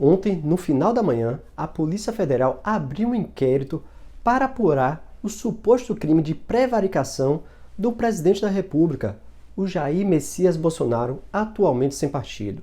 Ontem, no final da manhã, a Polícia Federal abriu um inquérito para apurar o suposto crime de prevaricação do presidente da República, o Jair Messias Bolsonaro, atualmente sem partido.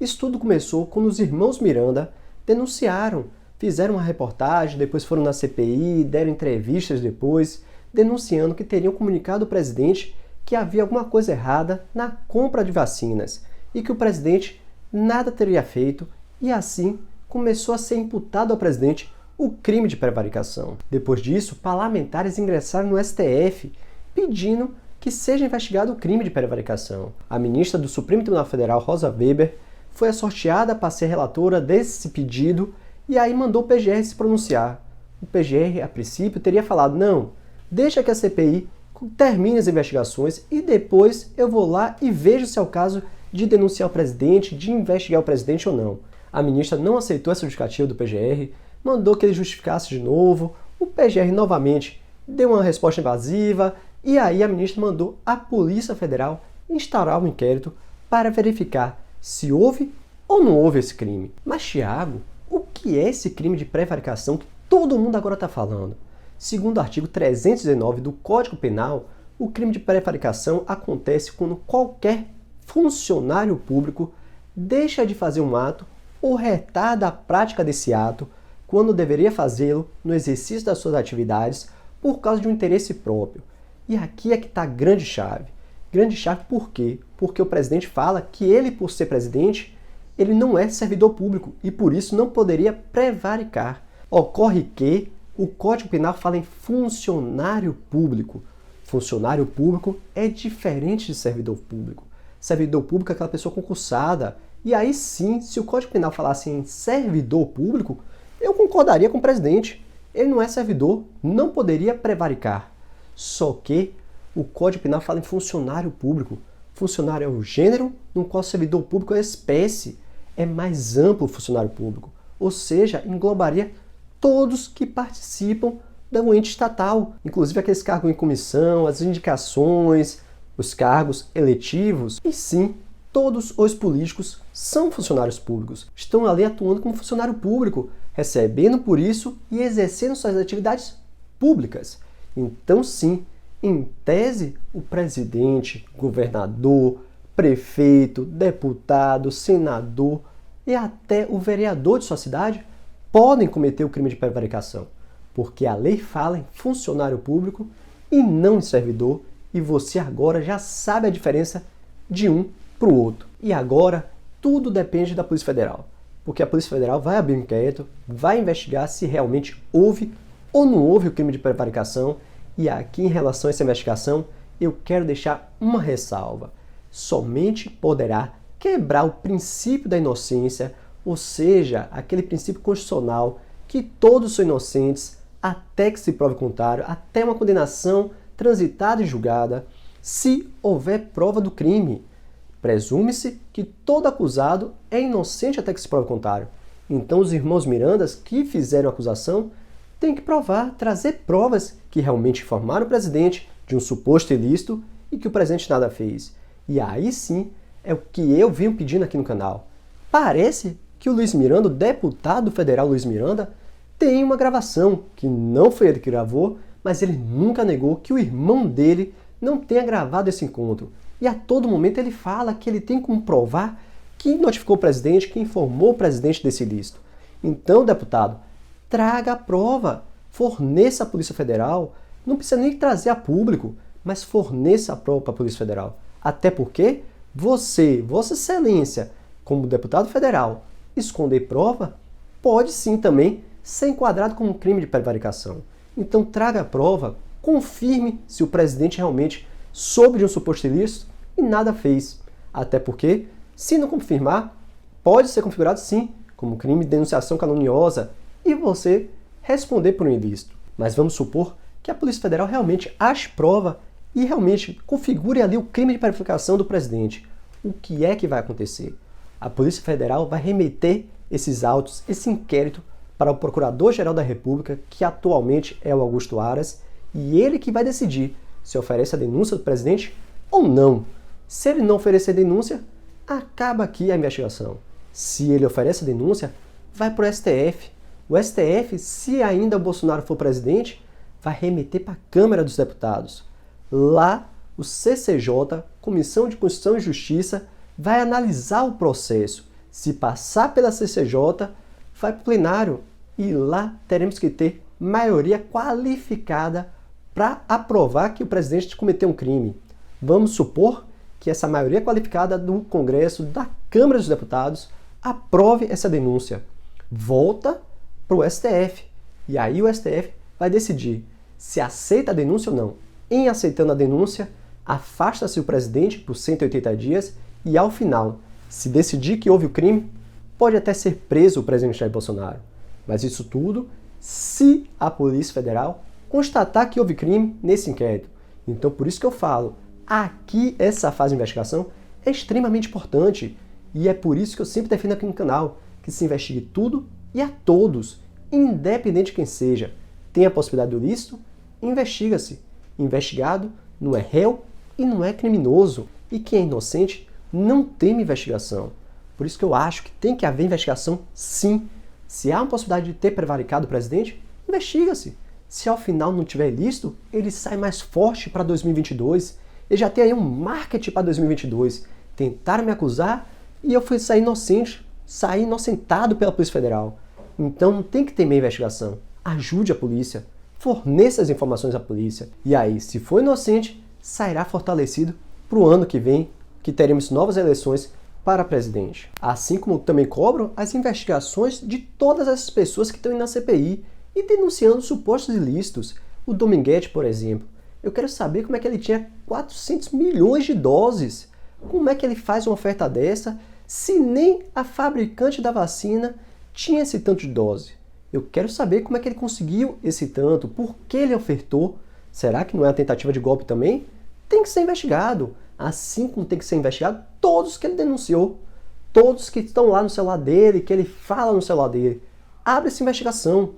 Isso tudo começou quando os irmãos Miranda denunciaram, fizeram uma reportagem, depois foram na CPI, deram entrevistas depois, denunciando que teriam comunicado ao presidente que havia alguma coisa errada na compra de vacinas e que o presidente nada teria feito e assim começou a ser imputado ao presidente o crime de prevaricação. Depois disso, parlamentares ingressaram no STF pedindo que seja investigado o crime de prevaricação. A ministra do Supremo Tribunal Federal, Rosa Weber, foi sorteada para ser relatora desse pedido e aí mandou o PGR se pronunciar. O PGR, a princípio, teria falado, não, deixa que a CPI termine as investigações e depois eu vou lá e vejo se é o caso de denunciar o presidente, de investigar o presidente ou não. A ministra não aceitou essa justificativa do PGR, mandou que ele justificasse de novo, o PGR novamente deu uma resposta evasiva e aí a ministra mandou a Polícia Federal instaurar um inquérito para verificar se houve ou não houve esse crime. Mas, Thiago, o que é esse crime de prevaricação que todo mundo agora está falando? Segundo o artigo 319 do Código Penal, o crime de prevaricação acontece quando qualquer funcionário público deixa de fazer um ato ou retarda a prática desse ato quando deveria fazê-lo no exercício das suas atividades por causa de um interesse próprio. E aqui é que está a grande chave. Grande chave por quê? Porque o presidente fala que ele, por ser presidente, ele não é servidor público e por isso não poderia prevaricar. Ocorre que o Código Penal fala em funcionário público. Funcionário público é diferente de servidor público. Servidor público é aquela pessoa concursada. E aí sim, se o Código Penal falasse em servidor público, eu concordaria com o presidente. Ele não é servidor, não poderia prevaricar. Só que o Código Penal fala em funcionário público. Funcionário é o gênero no qual servidor público é a espécie. É mais amplo o funcionário público. Ou seja, englobaria todos que participam do ente estatal. Inclusive aqueles cargos em comissão, as indicações, os cargos eletivos. E sim, todos os políticos são funcionários públicos. Estão ali atuando como funcionário público, recebendo por isso e exercendo suas atividades públicas. Então sim, em tese, o presidente, governador, prefeito, deputado, senador e até o vereador de sua cidade podem cometer o crime de prevaricação, porque a lei fala em funcionário público e não em servidor, e você agora já sabe a diferença de um para o outro. E agora tudo depende da Polícia Federal, porque a Polícia Federal vai abrir um inquérito, vai investigar se realmente houve ou não houve o crime de prevaricação. E aqui, em relação a essa investigação, eu quero deixar uma ressalva. Somente poderá quebrar o princípio da inocência, ou seja, aquele princípio constitucional que todos são inocentes até que se prove o contrário, até uma condenação transitada e julgada, se houver prova do crime. Presume-se que todo acusado é inocente até que se prove o contrário. Então, os irmãos Mirandas que fizeram a acusação têm que provar, trazer provas que realmente informaram o presidente de um suposto ilícito e que o presidente nada fez. E aí sim é o que eu venho pedindo aqui no canal. Parece que o Luiz Miranda, o deputado federal Luiz Miranda, tem uma gravação que não foi ele que gravou, mas ele nunca negou que o irmão dele não tenha gravado esse encontro. E a todo momento ele fala que ele tem como provar que notificou o presidente, que informou o presidente desse ilícito. Então, deputado, traga a prova, forneça à Polícia Federal, não precisa nem trazer a público, mas forneça a prova para a Polícia Federal. Até porque você, Vossa Excelência, como deputado federal, esconder prova, pode sim também ser enquadrado como um crime de prevaricação. Então traga a prova, confirme se o presidente realmente soube de um suposto ilícito e nada fez. Até porque, se não confirmar, pode ser configurado sim como crime de denunciação caluniosa e você responder por um ilícito. Mas vamos supor que a Polícia Federal realmente ache prova e realmente configure ali o crime de prevaricação do presidente. O que é que vai acontecer? A Polícia Federal vai remeter esses autos, esse inquérito, para o Procurador-Geral da República, que atualmente é o Augusto Aras, e ele que vai decidir se oferece a denúncia do presidente ou não. Se ele não oferecer denúncia, acaba aqui a investigação. Se ele oferece a denúncia, vai para o STF. O STF, se ainda o Bolsonaro for presidente, vai remeter para a Câmara dos Deputados. Lá, o CCJ, Comissão de Constituição e Justiça, vai analisar o processo. Se passar pela CCJ, vai para o plenário. E lá teremos que ter maioria qualificada para aprovar que o presidente cometeu um crime. Vamos supor que essa maioria qualificada do Congresso, da Câmara dos Deputados, aprove essa denúncia. Volta para o STF. E aí o STF vai decidir se aceita a denúncia ou não. Em aceitando a denúncia, afasta-se o presidente por 180 dias e, ao final, se decidir que houve o crime, pode até ser preso o presidente Jair Bolsonaro. Mas isso tudo se a Polícia Federal constatar que houve crime nesse inquérito. Então, por isso que eu falo, aqui essa fase de investigação é extremamente importante e é por isso que eu sempre defendo aqui no canal que se investigue tudo e a todos, independente de quem seja. Tem a possibilidade do ilícito, investiga-se. Investigado não é réu e não é criminoso. E quem é inocente não teme investigação. Por isso que eu acho que tem que haver investigação sim. Se há uma possibilidade de ter prevaricado o presidente, investiga-se. Se ao final não tiver ilícito, ele sai mais forte para 2022. Ele já tem aí um marketing para 2022. Tentaram me acusar e eu fui sair inocente, sair inocentado pela Polícia Federal. Então não tem que temer investigação. Ajude a polícia, forneça as informações à polícia. E aí, se for inocente, sairá fortalecido para o ano que vem, que teremos novas eleições para presidente. Assim como também cobro as investigações de todas essas pessoas que estão indo na CPI e denunciando supostos ilícitos. O Dominguete, por exemplo. Eu quero saber como é que ele tinha 400 milhões de doses. Como é que ele faz uma oferta dessa se nem a fabricante da vacina tinha esse tanto de dose? Eu quero saber como é que ele conseguiu esse tanto, por que ele ofertou. Será que não é uma tentativa de golpe também? Tem que ser investigado. Assim como tem que ser investigado todos que ele denunciou. Todos que estão lá no celular dele, que ele fala no celular dele. Abre essa investigação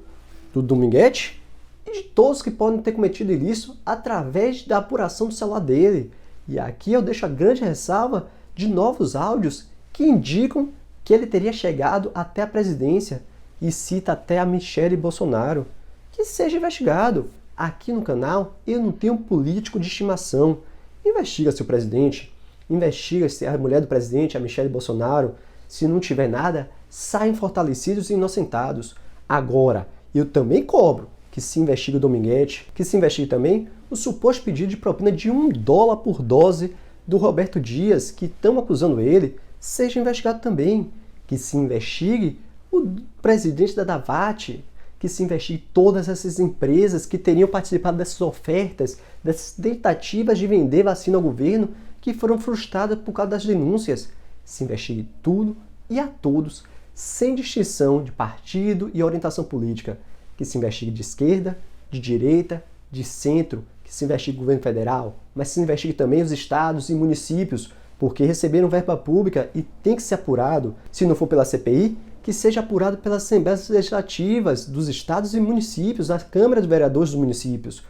do Dominguete e de todos que podem ter cometido ilícito através da apuração do celular dele. E aqui eu deixo a grande ressalva de novos áudios que indicam que ele teria chegado até a presidência e cita até a Michelle Bolsonaro. Que seja investigado. Aqui no canal eu não tenho político de estimação. Investiga-se o presidente, investiga-se a mulher do presidente, a Michelle Bolsonaro. Se não tiver nada, saem fortalecidos e inocentados. Agora, eu também cobro que se investigue o Dominguete, que se investigue também o suposto pedido de propina de $1 por dose do Roberto Dias, que estão acusando ele, seja investigado também. Que se investigue o presidente da Davat, que se investigue todas essas empresas que teriam participado dessas ofertas, dessas tentativas de vender vacina ao governo, que foram frustradas por causa das denúncias. Se investigue tudo e a todos, sem distinção de partido e orientação política. Que se investigue de esquerda, de direita, de centro, que se investigue o governo federal, mas se investigue também os estados e municípios, porque receberam verba pública e tem que ser apurado. Se não for pela CPI, que seja apurado pelas assembleias legislativas dos estados e municípios, na Câmara dos Vereadores dos municípios.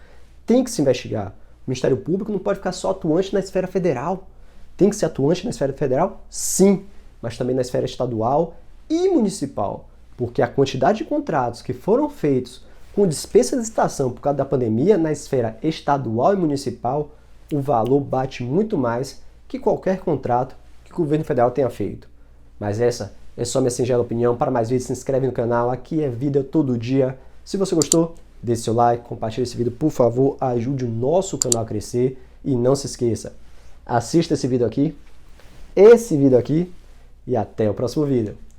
Tem que se investigar. O Ministério Público não pode ficar só atuante na esfera federal. Tem que ser atuante na esfera federal? Sim, mas também na esfera estadual e municipal, porque a quantidade de contratos que foram feitos com dispensa de licitação por causa da pandemia na esfera estadual e municipal, o valor bate muito mais que qualquer contrato que o governo federal tenha feito. Mas essa é só minha singela opinião. Para mais vídeos, se inscreve no canal. Aqui é vida todo dia. Se você gostou, deixe seu like, compartilhe esse vídeo, por favor. Ajude o nosso canal a crescer. E não se esqueça, assista esse vídeo aqui, e até o próximo vídeo.